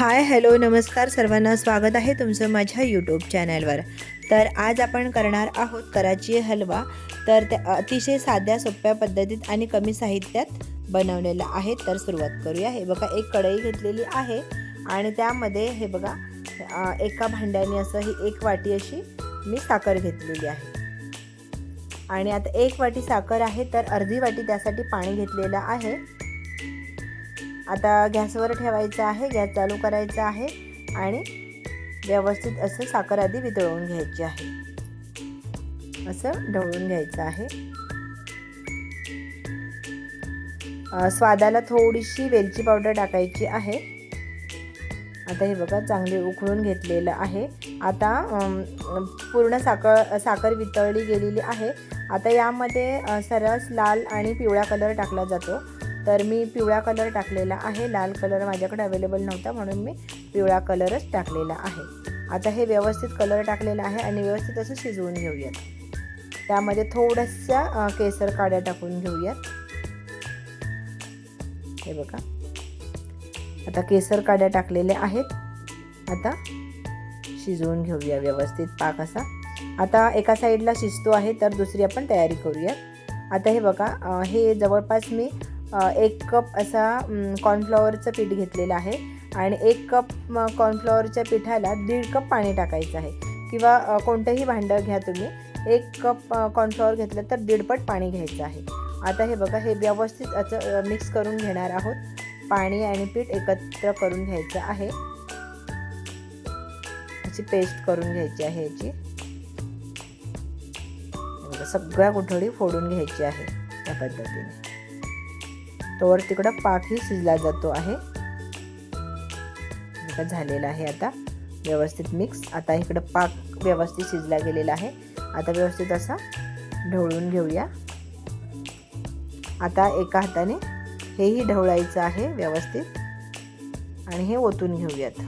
Hi hello नमस्कार सर्वांना, स्वागत आहे तुमचं माझ्या यूट्यूब चॅनलवर। तर आज आपण करणार आहोत कराची हलवा। तर ते अतिशय साध्या सोप्या पद्धतीत आणि कमी साहित्यात बनवलेला आहे। तर सुरुवात करूया। हे बघा, एक कढई घेतलेली आहे आणि त्यामध्ये हे बघा एका भांड्याने असं ही एक वाटी अशी मी साखर घेतलेली आहे। आणि आता एक वाटी साखर आहे तर अर्धी वाटी त्यासाठी पाणी घेतलेलं आहे। आता गॅसवर ठेवायचं आहे, गॅस चालू करायचा आहे आणि व्यवस्थित असं साखर आधी वितळून घ्यायची आहे। असं ढवळून घ्यायचं आहे। स्वादाला थोडीशी वेलची पावडर टाकायची आहे। आता हे बघा चांगले उकळून घेतलेलं आहे। आता पूर्ण साखर वितळली गेलेली आहे। आता यामध्ये सर्रास लाल आणि पिवळा कलर टाकला जातो। तर मी पिवळा कलर टाकलेला आहे, लाल कलर माझ्याकडे अवेलेबल नव्हता म्हणून मी पिवळा कलरच टाकलेला आहे। आता हे व्यवस्थित कलर टाकलेला आहे आणि व्यवस्थित असं शिजवून घेऊयात। त्यामध्ये थोड्याशा केसर काड्या टाकून घेऊयात। हे बघा, आता केसर काड्या टाकलेल्या आहेत। आता शिजवून घेऊया व्यवस्थित पाक असा। आता एका साईडला शिजतो आहे तर दुसरी आपण तयारी करूयात। आता हे बघा, हे जवळपास मी 1 कप असा कॉर्नफ्लॉवरचं पीठ घेतलेलं आहे आणि 1 कप कॉर्नफ्लॉवरच्या पिठाला 1.5 कप पाणी टाकायचं आहे। किंवा कोणतंही भांडं घ्या तुम्ही, 1 कप कॉर्नफ्लॉवर घेतलं तर 1.5 पट पाणी घ्यायचं आहे। आता हे बघा, हे व्यवस्थित असं मिक्स करून घेणार आहोत। पाणी आणि पीठ एकत्र करून घ्यायचं आहे। अशी पेस्ट करून घ्यायची आहे याची। सगळ्या गुठळी फोडून घ्यायची आहे या पद्धतीने। तोवर तिकडं पाकही शिजला जातो आहे। आता झालेला आहे आता व्यवस्थित मिक्स। आता इकडं पाक व्यवस्थित शिजला गेलेला आहे। आता व्यवस्थित असा ढवळून घेऊया। आता एका हाताने हेही ढवळायचं आहे व्यवस्थित आणि हे ओतून घेऊयात,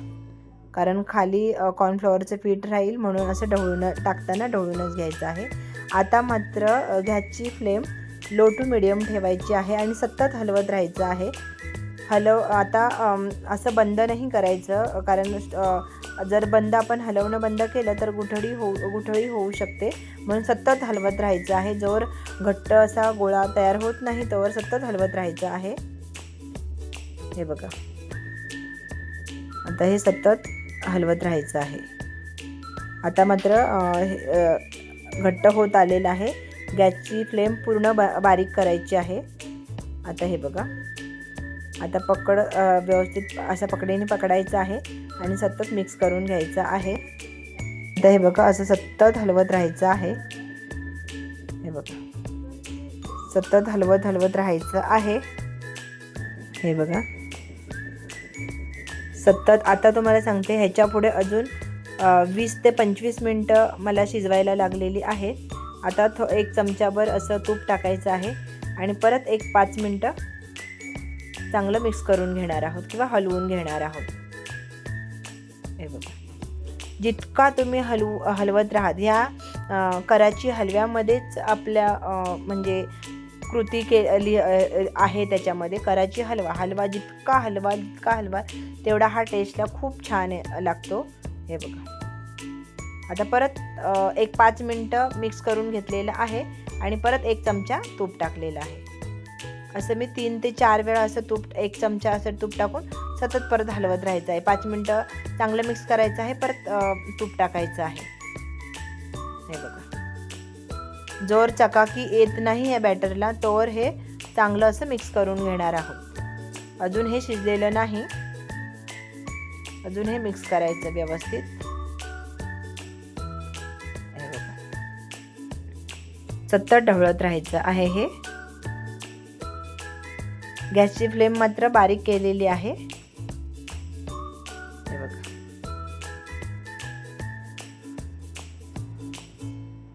कारण खाली कॉर्नफ्लॉवरचं पीठ राहील म्हणून असं टाकताना ढवळूनच घ्यायचं आहे। आता मात्र गॅसची फ्लेम लो टू मिडियम ठेवायची आहे आणि सतत हलवत राहायचं आहे। आता असं बंद नाही करायचं, कारण जर आपण हलवणं बंद केलं तर गुठळी होऊ शकते, म्हणून सतत हलवत राहायचं आहे। जोवर घट्ट असा गोळा तयार होत नाही तोवर सतत हलवत राहायचं आहे। हे बघा, आता हे सतत हलवत राहायचं आहे। आता मात्र घट्ट होत आलेलं आहे। गॅसची फ्लेम पूर्ण बारीक करायची आहे। आता हे बघा, आता व्यवस्थित अशा पकडीने पकडायचं आहे आणि सतत मिक्स करून घ्यायचं आहे। आता हे बघा, असं सतत हलवत राहायचं आहे। हे बघा, सतत हलवत राहायचं आहे। हे बघा, सतत। आता तुम्हाला सांगते, ह्याच्या पुढे अजून 20 ते 25 मिनटं मला शिजवायला लागलेली आहे। आता 1 चमचाभर असं तूप टाकायचं आहे आणि परत 5 मिनटं चांगलं मिक्स करून घेणार आहोत किंवा हलवून घेणार आहोत। हे बघा, जितका तुम्ही हलवत राहात, ह्या कराची हलव्यामध्येच आपल्या म्हणजे कृती केली आहे। त्याच्यामध्ये कराची हलवा जितका हलवा तेवढा हा टेस्टला खूप छान लागतो। हे बघा, आता परत 5 मिनटं मिक्स करून घेतलेलं आहे आणि परत 1 चमचा तूप टाकलेलं आहे। असं मी 3 ते 4 वेळा असं 1 चमचा असं तूप टाकून सतत परत हलवत राहायचं आहे। 5 मिनटं चांगलं मिक्स करायचं आहे, परत तूप टाकायचं आहे। हे बघा, जोर चकाकी येत नाही या बॅटरला तोवर हे चांगलं असं मिक्स करून घेणार आहोत। अजून हे शिजलेलं नाही, अजून हे मिक्स करायचं व्यवस्थित। सतत ढवळत राहायचं आहे। हे गॅसची फ्लेम मात्र बारीक केलेली आहे। हे बघा,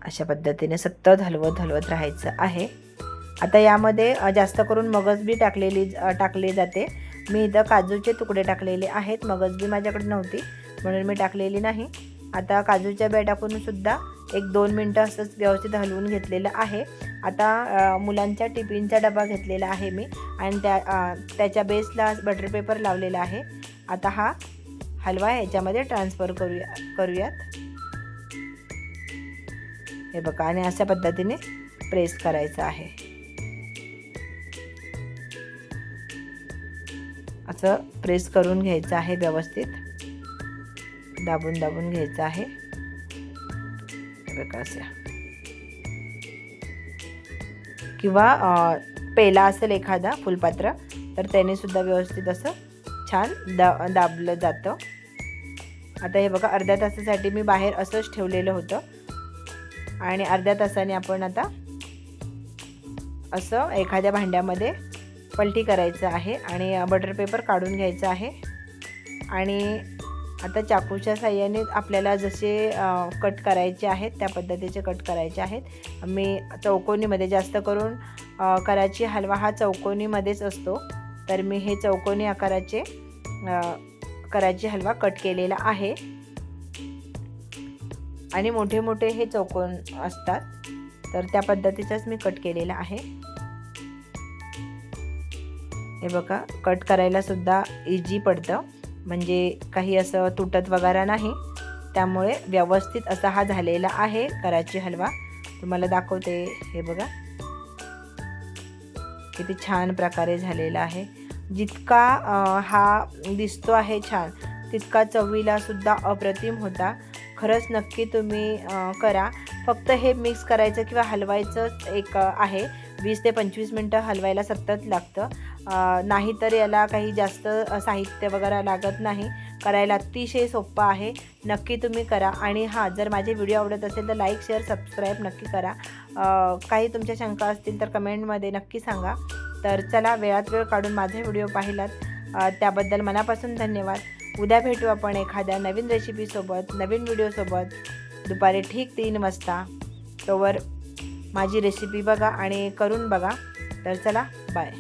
अशा पद्धतीने सतत हलवत राहायचं आहे। आता यामध्ये जास्त करून मगजबी टाकले जाते। मी इथं काजूचे तुकडे टाकलेले आहेत, मगजबी माझ्याकडे नव्हती म्हणून मी टाकलेली नाही। आता काजूच्या बिया टाकून सुद्धा 1-2 मिनटं असंच व्यवस्थित हलवून घेतलेलं आहे। आता मुलांच्या टिफिनचा डबा घेतलेला आहे मी आणि त्याच्या बेसला बटर पेपर लावलेला आहे। आता हा हलवा ह्याच्यामध्ये ट्रान्सफर करूयात. हे बघा, आणि अशा पद्धतीने प्रेस करायचं आहे. असं प्रेस करून घ्यायचं आहे, व्यवस्थित दाबून दाबून घ्यायचं आहे. हे बघा असं. किंवा पेला असेल एखादा फुलपात्र तर त्याने सुद्धा व्यवस्थित असं छान दाबलं जातं. आता हे बघा, अर्ध्या तासासाठी मी बाहेर असंच ठेवलेलं होतं आणि अर्ध्या तासाने आपण आता असं एखाद्या भांड्यामध्ये पलटी करायचं आहे आणि बटर पेपर काढून घ्यायचं आहे. आणि आता चाकूच्या साहाय्याने आपल्याला जसे कट करायचे आहेत त्या पद्धतीचे कट करायचे आहेत. मी चौकोनीमध्ये, जास्त करून कराची हलवा हा चौकोनीमध्येच असतो, तर मी हे चौकोनी आकाराचे कराची हलवा कट केलेला आहे. आणि मोठे मोठे हे चौकोन असतात, तर त्या पद्धतीचाच मी कट केलेला आहे. हे बघा, कट करायला सुद्धा इझी पडतं, म्हणजे काही असं तुटत वगैरे नाही. त्यामुळे व्यवस्थित असा हा झालेला आहे कराची हलवा. तुम्हाला दाखवते. हे बघा किती छान प्रकारे झालेला आहे. जितका हा दिसतो आहे छान, तितका चवीला सुद्धा अप्रतिम होता. खरंच नक्की तुम्ही करा. फक्त हे मिक्स करायचं किंवा हलवायचंच एक आहे. 20 ते 25 मिनटं हलवायला सतत लागतं. नाहीतर याला काही जास्त साहित्य वगैरे लागत नाही. करायला अतिशय सोपं आहे. नक्की तुम्ही करा. आणि हां, जर माझे व्हिडिओ आवडत असेल तर लाईक, शेअर, सबस्क्राईब नक्की करा. काही तुमच्या शंका असतील तर कमेंटमध्ये नक्की सांगा. तर चला, वेळात वेळ काढून माझे व्हिडिओ पाहिलात त्याबद्दल मनापासून धन्यवाद. उद्या भेटू आपण एखाद्या नवीन रेसिपीसोबत, नवीन व्हिडिओसोबत, दुपारी ठीक 3 वाजता. तोवर माझी रेसिपी बघा आणि करून बघा. तर चला, बाय.